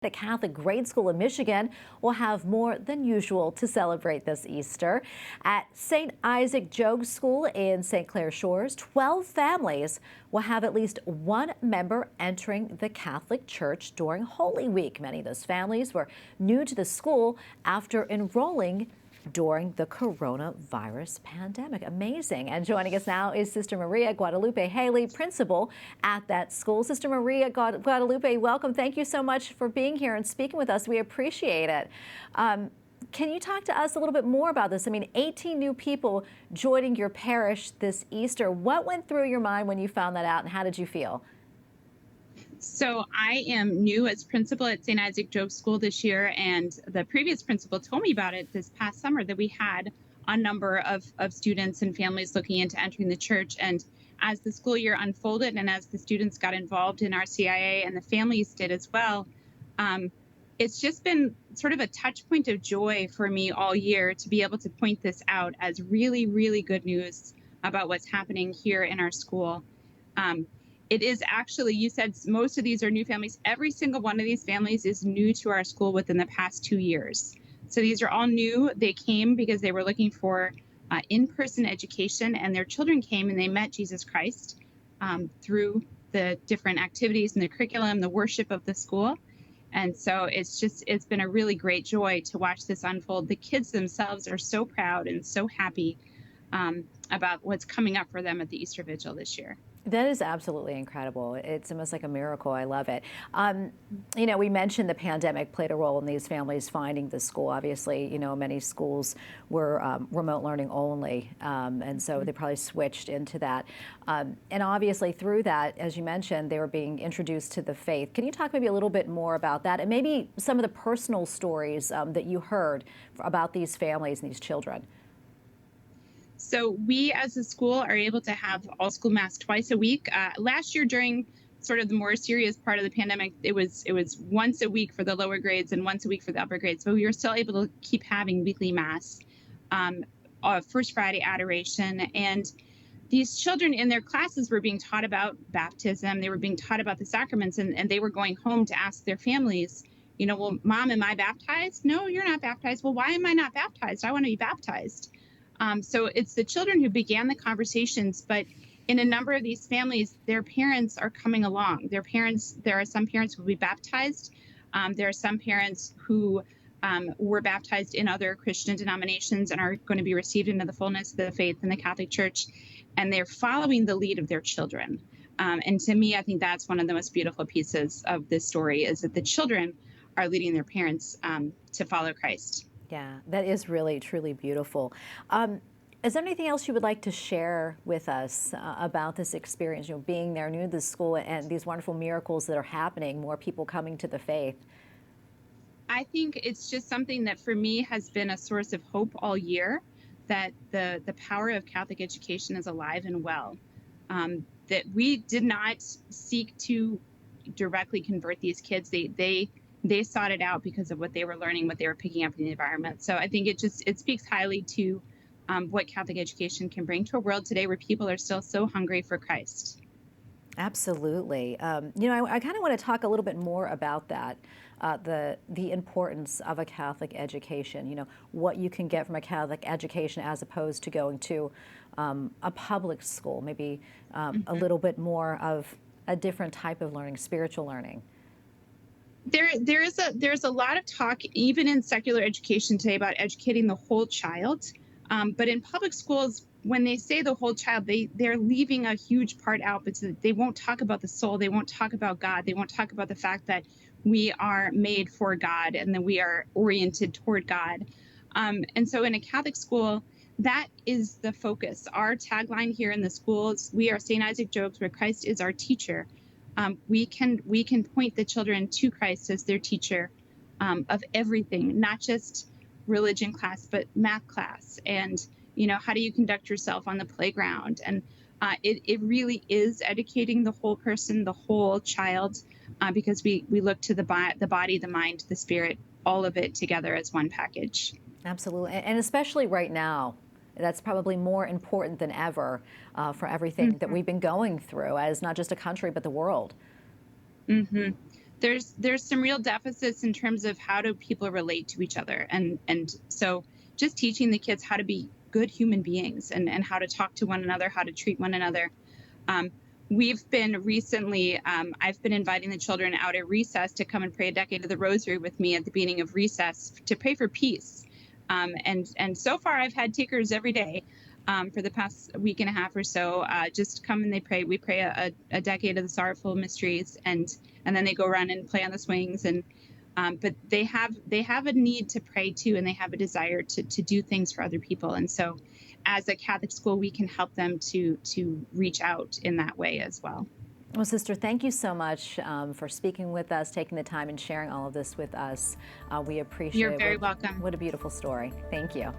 The Catholic grade school in Michigan will have more than usual to celebrate this Easter. At Saint Isaac Jogues School in Clair Shores, 12 families will have at least one member entering the Catholic Church during Holy Week. Many of those families were new to the school after enrolling during the coronavirus pandemic. Amazing. And joining us now is Sister Maria Guadalupe Haley, principal at that school. Sister Maria Guadalupe, welcome. Thank you so much for being here and speaking with us. We appreciate it. Can you talk to us a little bit more about this? I mean, 18 new people joining your parish this Easter. What went through your mind when you found that out, and how did you feel? So I am new as principal at Saint Isaac Jogues School this year, and the previous principal told me about it this past summer, that we had a number of students and families looking into entering the church. And as the school year unfolded and as the students got involved in our CIA and the families did as well, it's just been sort of a touch point of joy for me all year to be able to point this out as really, really good news about what's happening here in our school. It is actually, you said most of these are new families. Every single one of these families is new to our school within the past 2 years. So these are all new. They came because they were looking for in-person education, and their children came and they met Jesus Christ through the different activities and the curriculum, the worship of the school. And so it's been a really great joy to watch this unfold. The kids themselves are so proud and so happy about what's coming up for them at the Easter Vigil this year. That is absolutely incredible. It's almost like a miracle. I love it. You know, we mentioned the pandemic played a role in these families finding the school. Obviously, you know, many schools were remote learning only, and so they probably switched into that. And obviously through that, as you mentioned, they were being introduced to the faith. Can you talk maybe a little bit more about that, and maybe some of the personal stories that you heard about these families and these children? So we as a school are able to have all school mass twice a week. Last year, during sort of the more serious part of the pandemic, it was once a week for the lower grades and once a week for the upper grades. But we were still able to keep having weekly mass, First Friday adoration. And these children in their classes were being taught about baptism. They were being taught about the sacraments, and they were going home to ask their families, you know, well, Mom, am I baptized? No, you're not baptized. Well, why am I not baptized? I want to be baptized. So it's the children who began the conversations, but in a number of these families, their parents are coming along. There are some parents who will be baptized. There are some parents who were baptized in other Christian denominations and are going to be received into the fullness of the faith in the Catholic Church, and they're following the lead of their children. And to me, I think that's one of the most beautiful pieces of this story, is that the children are leading their parents to follow Christ. Yeah, that is really, truly beautiful. Is there anything else you would like to share with us about this experience, you know, being there, new to the school, and these wonderful miracles that are happening, more people coming to the faith? I think it's just something that for me has been a source of hope all year, that the power of Catholic education is alive and well, that we did not seek to directly convert these kids. They sought it out because of what they were learning, what they were picking up in the environment. So I think it speaks highly to what Catholic education can bring to a world today where people are still so hungry for Christ. Absolutely. You know, I kind of want to talk a little bit more about that, the importance of a Catholic education, you know, what you can get from a Catholic education as opposed to going to a public school, maybe a little bit more of a different type of learning, spiritual learning. There's a lot of talk, even in secular education today, about educating the whole child. But in public schools, when they say the whole child, they're leaving a huge part out, but they won't talk about the soul. They won't talk about God. They won't talk about the fact that we are made for God and that we are oriented toward God. And so in a Catholic school, that is the focus. Our tagline here in the schools, we are St. Isaac Jogues, where Christ is our teacher. We can point the children to Christ as their teacher of everything, not just religion class, but math class, and, you know, how do you conduct yourself on the playground? And it really is educating the whole person, the whole child, because we look to the body, the mind, the spirit, all of it together as one package. Absolutely, and especially right now. That's probably more important than ever for everything that we've been going through as not just a country, but the world. there's some real deficits in terms of how do people relate to each other, and so just teaching the kids how to be good human beings and how to talk to one another, how to treat one another. Um, we've been recently, I've been inviting the children out at recess to come and pray a decade of the rosary with me at the beginning of recess to pray for peace. And so far I've had takers every day for the past week and a half or so. Just come and they pray. We pray a decade of the sorrowful mysteries, and then they go run and play on the swings. And but they have a need to pray too, and they have a desire to do things for other people. And so, as a Catholic school, we can help them to reach out in that way as well. Well, Sister, thank you so much for speaking with us, taking the time and sharing all of this with us. We appreciate it. You're very welcome. What a beautiful story. Thank you.